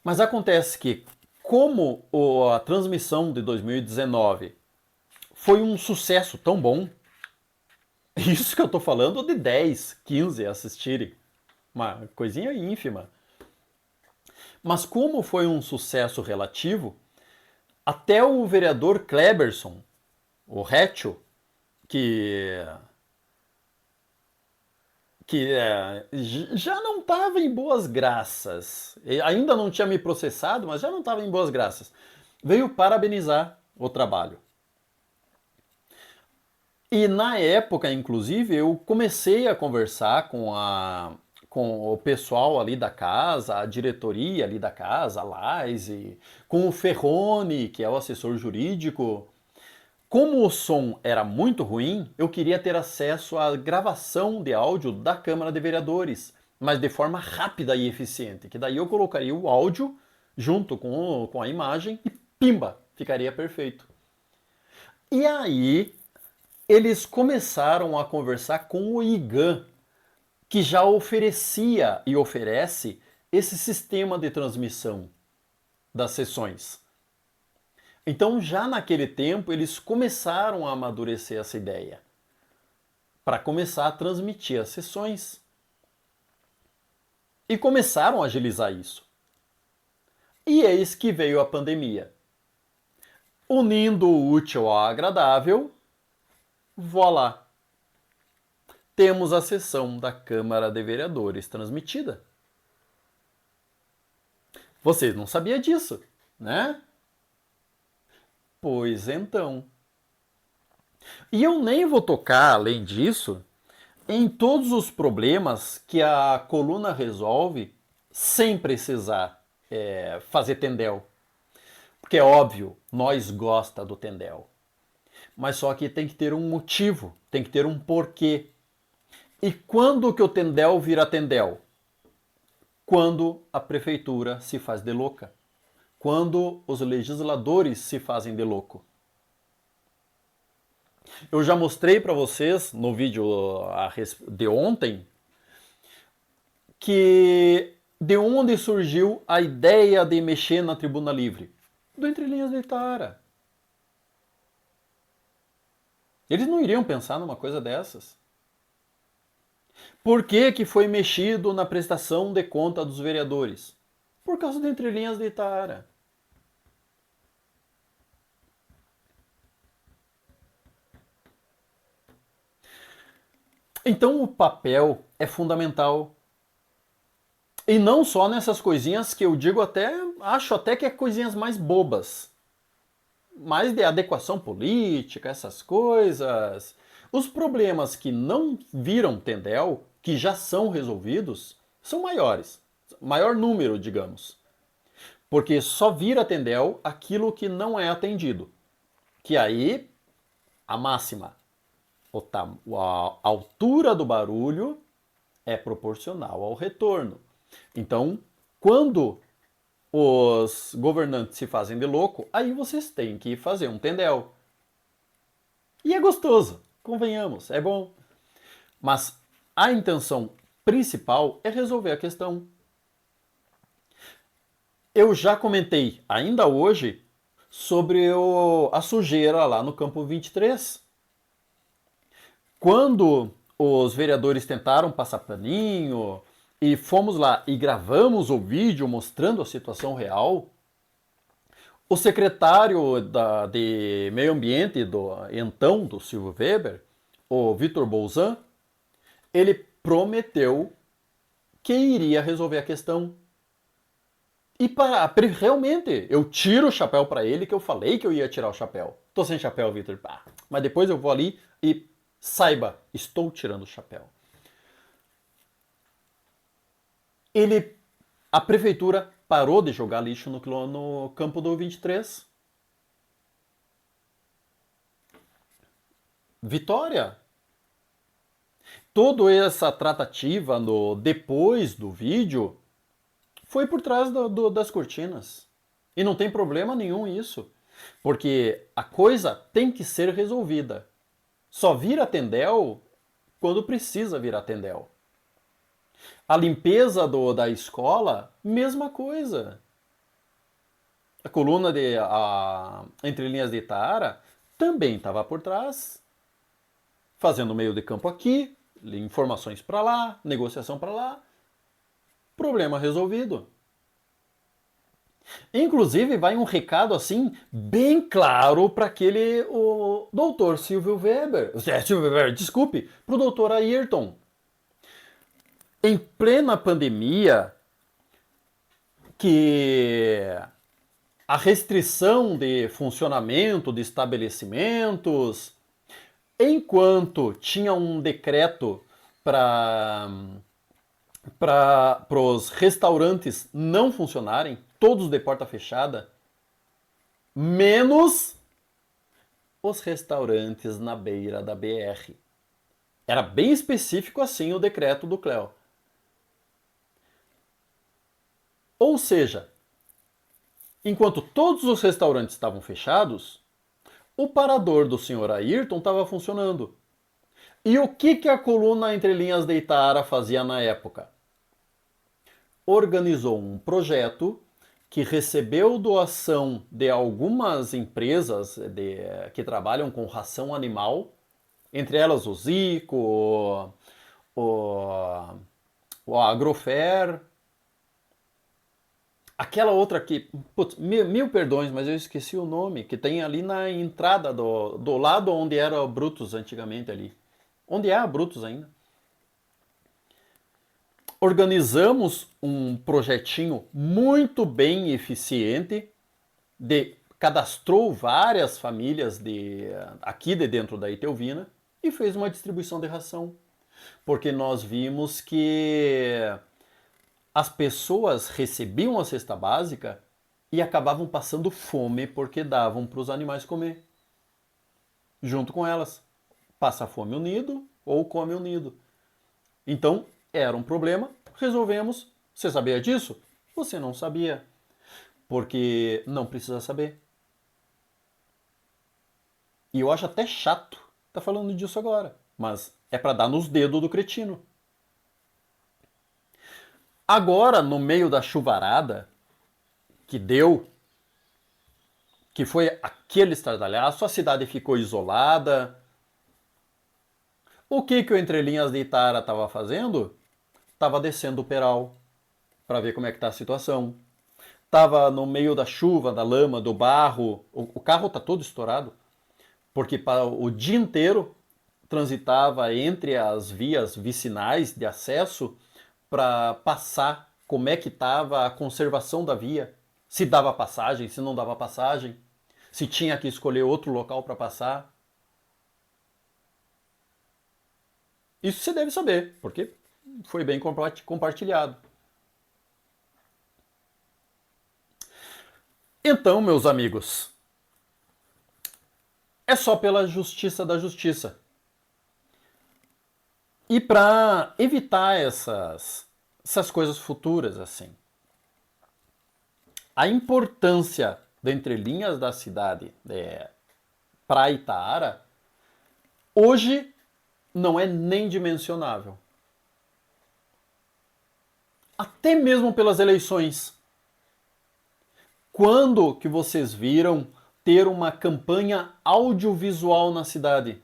Mas acontece que como a transmissão de 2019 foi um sucesso tão bom, isso que eu tô falando de 10, 15 assistirem, uma coisinha ínfima. Mas como foi um sucesso relativo, até o vereador Kleberson, o Rétio, que, já não estava em boas graças, ainda não tinha me processado, mas já não estava em boas graças, veio parabenizar o trabalho. E na época, inclusive, eu comecei a conversar com o pessoal ali da casa, a diretoria ali da casa, a Laise, com o Ferrone, que é o assessor jurídico. Como o som era muito ruim, eu queria ter acesso à gravação de áudio da Câmara de Vereadores, mas de forma rápida e eficiente, que daí eu colocaria o áudio junto com a imagem e pimba, ficaria perfeito. E aí eles começaram a conversar com o IGAN, que já oferecia e oferece esse sistema de transmissão das sessões. Então, já naquele tempo, eles começaram a amadurecer essa ideia para começar a transmitir as sessões. E começaram a agilizar isso. E eis que veio a pandemia. Unindo o útil ao agradável, voilá! Temos a sessão da Câmara de Vereadores transmitida. Vocês não sabiam disso, né? Pois então. E eu nem vou tocar, além disso, em todos os problemas que a coluna resolve sem precisar fazer tendel. Porque é óbvio, nós gosta do tendel. Mas só que tem que ter um motivo, tem que ter um porquê. E quando que o tendel vira tendel? Quando a prefeitura se faz de louca. Quando os legisladores se fazem de louco. Eu já mostrei para vocês no vídeo de ontem que de onde surgiu a ideia de mexer na Tribuna Livre? Do Entre Linhas de Itara. Eles não iriam pensar numa coisa dessas. Por que foi mexido na prestação de conta dos vereadores? Por causa do Entre Linhas de Itara. Então o papel é fundamental. E não só nessas coisinhas que eu digo acho até que é coisinhas mais bobas. Mais de adequação política, essas coisas. Os problemas que não viram tendel, que já são resolvidos, são maiores. Maior número, digamos. Porque só vira tendel aquilo que não é atendido. Que aí, a máxima, a altura do barulho é proporcional ao retorno. Então, quando os governantes se fazem de louco, aí vocês têm que fazer um tendel. E é gostoso, convenhamos, é bom. Mas a intenção principal é resolver a questão. Eu já comentei, ainda hoje, sobre a sujeira lá no campo 23. Quando os vereadores tentaram passar paninho e fomos lá e gravamos o vídeo mostrando a situação real, o secretário de Meio Ambiente do Silvio Weber, o Vitor Bolzan, ele prometeu que iria resolver a questão. E realmente, eu tiro o chapéu para ele, que eu falei que eu ia tirar o chapéu. Tô sem chapéu, Vitor. Mas depois eu vou ali e saiba, estou tirando o chapéu. a prefeitura parou de jogar lixo no campo do 23. Vitória. Toda essa tratativa depois do vídeo foi por trás das cortinas. E não tem problema nenhum isso. Porque a coisa tem que ser resolvida. Só vira tendel quando precisa virar tendel. A limpeza da escola, mesma coisa. A coluna Entre Linhas de Itaara também estava por trás, fazendo meio de campo aqui, informações para lá, negociação para lá. Problema resolvido. Inclusive, vai um recado assim, bem claro para o doutor Silvio Weber. Desculpe, para o doutor Ayrton. Em plena pandemia, que a restrição de funcionamento de estabelecimentos, enquanto tinha um decreto para os restaurantes não funcionarem, todos de porta fechada, menos os restaurantes na beira da BR. Era bem específico assim o decreto do Cléo. Ou seja, enquanto todos os restaurantes estavam fechados, o parador do senhor Ayrton estava funcionando. E o que a coluna Entre Linhas de Itaara fazia na época? Organizou um projeto que recebeu doação de algumas empresas que trabalham com ração animal, entre elas o Zico, o Agrofer, aquela outra que, putz, mil perdões, mas eu esqueci o nome, que tem ali na entrada do lado onde era o Brutus antigamente ali. Onde é a Brutus ainda. Organizamos um projetinho muito bem eficiente, cadastrou várias famílias aqui de dentro da Itelvina e fez uma distribuição de ração. Porque nós vimos que as pessoas recebiam a cesta básica e acabavam passando fome porque davam para os animais comer. Junto com elas. Passa fome unido ou come unido. Então, era um problema, resolvemos. Você sabia disso? Você não sabia. Porque não precisa saber. E eu acho até chato estar falando disso agora. Mas é para dar nos dedos do cretino. Agora, no meio da chuvarada que deu, que foi aquele estardalhaço, a cidade ficou isolada. O que o Entre Linhas de Itaara estava fazendo? Estava descendo o peral para ver como é que está a situação. Estava no meio da chuva, da lama, do barro. O carro está todo estourado, porque o dia inteiro transitava entre as vias vicinais de acesso para passar como é que estava a conservação da via, se dava passagem, se não dava passagem, se tinha que escolher outro local para passar. Isso você deve saber, porque foi bem compartilhado. Então, meus amigos, é só pela justiça da justiça. E para evitar essas coisas futuras, assim, a importância de Entre Linhas da cidade para Itaara, hoje não é nem dimensionável. Até mesmo pelas eleições. Quando que vocês viram ter uma campanha audiovisual na cidade?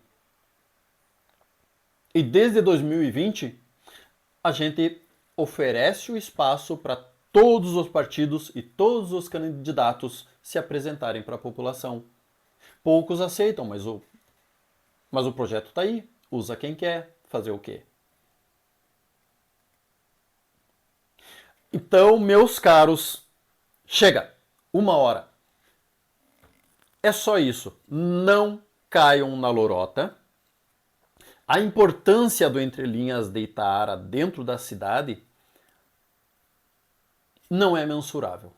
E desde 2020, a gente oferece o espaço para todos os partidos e todos os candidatos se apresentarem para a população. Poucos aceitam, mas o projeto está aí. Usa quem quer, fazer o quê? Então, meus caros, chega! 1 hora. É só isso. Não caiam na lorota. A importância do Entre Linhas de Itaara dentro da cidade não é mensurável.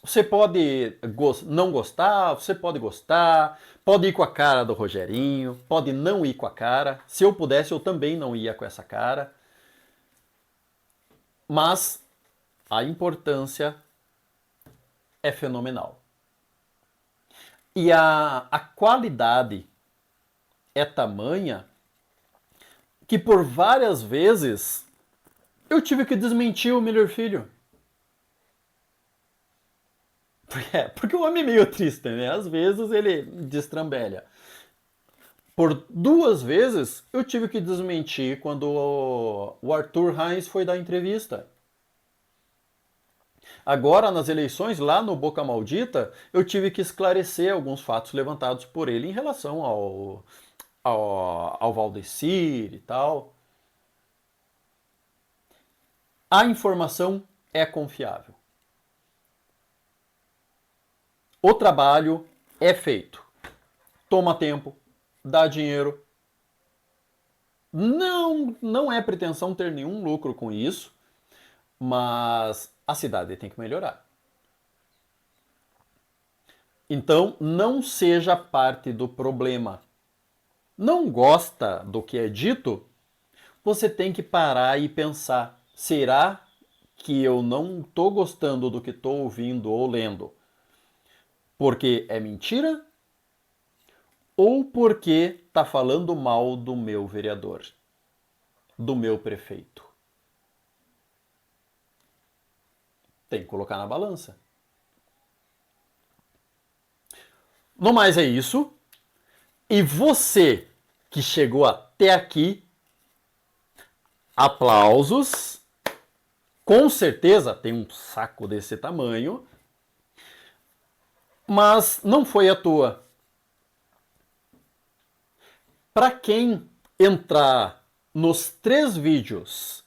Você pode não gostar, você pode gostar, pode ir com a cara do Rogerinho, pode não ir com a cara. Se eu pudesse, eu também não ia com essa cara. Mas a importância é fenomenal. E a qualidade é tamanha que por várias vezes eu tive que desmentir o Miller Filho. Porque o homem é meio triste, né? Às vezes ele destrambelha. Por 2 vezes eu tive que desmentir quando o Arthur Heinz foi dar entrevista. Agora, nas eleições, lá no Boca Maldita, eu tive que esclarecer alguns fatos levantados por ele em relação ao Valdecir e tal. A informação é confiável. O trabalho é feito. Toma tempo, dá dinheiro. Não é pretensão ter nenhum lucro com isso, mas a cidade tem que melhorar. Então, não seja parte do problema. Não gosta do que é dito? Você tem que parar e pensar: será que eu não estou gostando do que estou ouvindo ou lendo porque é mentira? Ou porque está falando mal do meu vereador, do meu prefeito? Tem que colocar na balança. No mais é isso. E você que chegou até aqui, aplausos. Com certeza tem um saco desse tamanho, mas não foi à toa. Para quem entrar nos 3 vídeos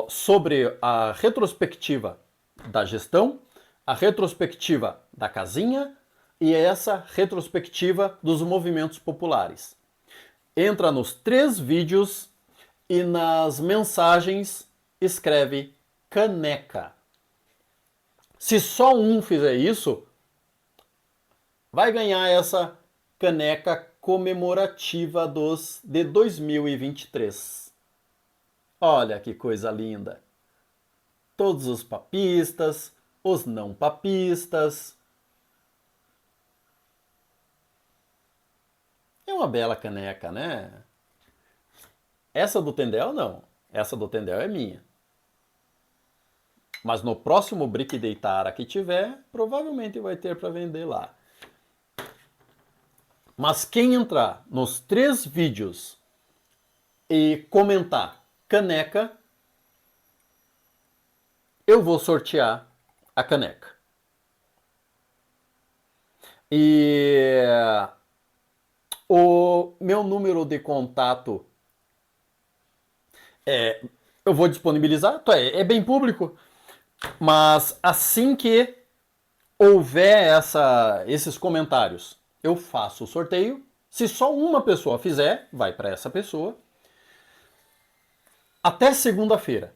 sobre a retrospectiva da gestão, a retrospectiva da casinha e essa retrospectiva dos movimentos populares. Entra nos 3 vídeos e nas mensagens escreve caneca. Se só um fizer isso, vai ganhar essa caneca comemorativa de 2023. Olha que coisa linda. Todos os papistas, os não papistas. É uma bela caneca, né? Essa do Tendel não. Essa do Tendel é minha. Mas no próximo Brick Deitara que tiver, provavelmente vai ter para vender lá. Mas quem entrar nos 3 vídeos e comentar caneca, eu vou sortear a caneca. E o meu número de contato eu vou disponibilizar, é bem público, mas assim que houver esses comentários, eu faço o sorteio. Se só uma pessoa fizer, vai para essa pessoa. Até segunda-feira.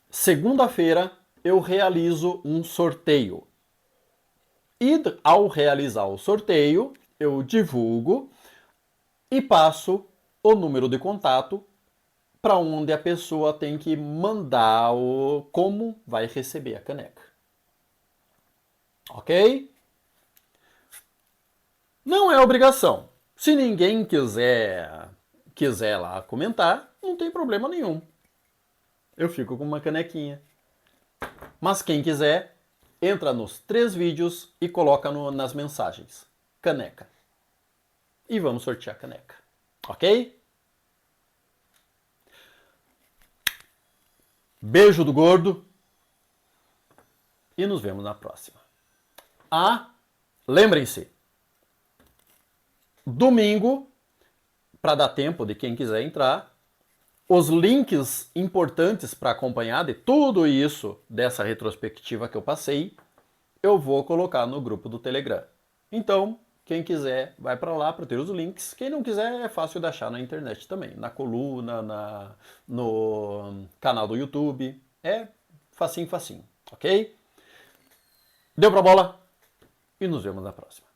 Segunda-feira eu realizo um sorteio. E ao realizar o sorteio, eu divulgo e passo o número de contato para onde a pessoa tem que mandar como vai receber a caneca. Ok? Não é obrigação. Se ninguém quiser lá comentar, não tem problema nenhum. Eu fico com uma canequinha. Mas quem quiser, entra nos 3 vídeos e coloca nas mensagens. Caneca. E vamos sortear a caneca. Ok? Beijo do gordo. E nos vemos na próxima. Lembrem-se. Domingo, para dar tempo de quem quiser entrar, os links importantes para acompanhar de tudo isso, dessa retrospectiva que eu passei, eu vou colocar no grupo do Telegram. Então, Quem quiser, vai para lá para ter os links. Quem não quiser, é fácil de achar na internet também. Na coluna, no canal do YouTube. É facinho, facinho. Ok? Deu pra bola? E nos vemos na próxima.